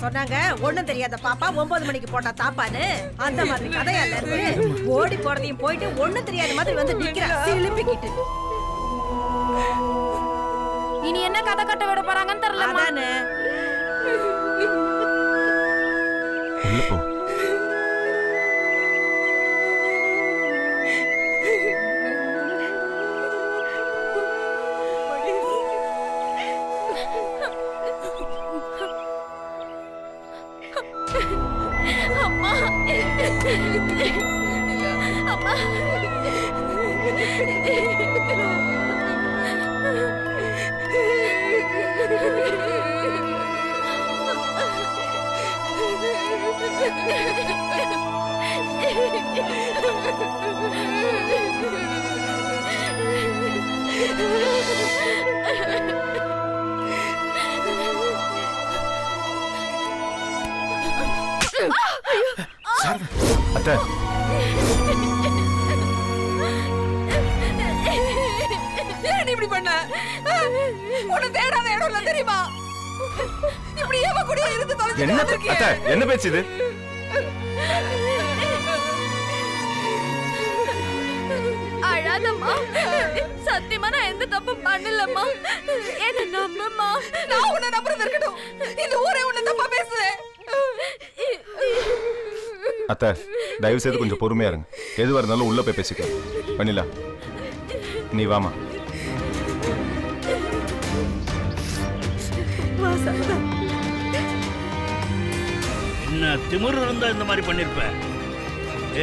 சொன்னாங்க ஒண்ணும் தெரியாத பாப்பா 9 மணிக்கு போட்டா தாப்பான்னு. அந்த மாதிரி கதையால இருக்கு. ஓடி போறதையும் போயிட்டு ஒண்ணும் தெரியாத மாதிரி வந்து நிக்கிறா சிலிப்பிக்கிட்டு. இனி என்ன கதை கட்ட விட போறாங்கன்னு தெரியல. அதானே அத்தை ஏன் இப்படி பண்ண? உன்னை தேடாத இடம் இல்ல தெரியுமா? இப்படி ஏவ கூட இருந்து தொலைச்சு என்ன அத்தை என்ன பேச்சு இது? அழாதம்மா, சத்தியமா நான் எந்த தப்பும் பண்ணலம்மா. என்ன நம்புமா. நான் உன்னை நம்புறது இருக்கட்டும், இந்த ஊரே உன்னை தப்பா பேசுது. அத்தை தயவு செய்து கொஞ்சம் பொறுமையா இருங்க. எதுவா இருந்தாலும் உள்ள போய் பேசிக்க. பண்ணிலா நீ வாமா. என்ன திமிரு இருந்தா இந்த மாதிரி பண்ணிருப்ப?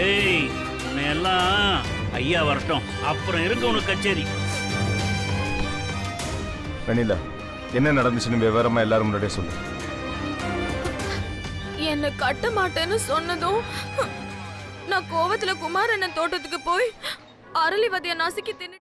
ஏய் உன்னை எல்லாம் ஐயா வரட்டும், அப்புறம் இருக்கு உனக்கு கச்சேரி. பண்ணிலா என்ன நடந்துச்சுன்னு விவரமா எல்லாரும் முன்னாடியே சொல்லு. என்ன கட்ட மாட்டேன்னு சொன்னதும் நான் கோவத்துல குமாரண்ணன் தோட்டத்துக்கு போய் அரளி வதைய நசுக்கி தின்னு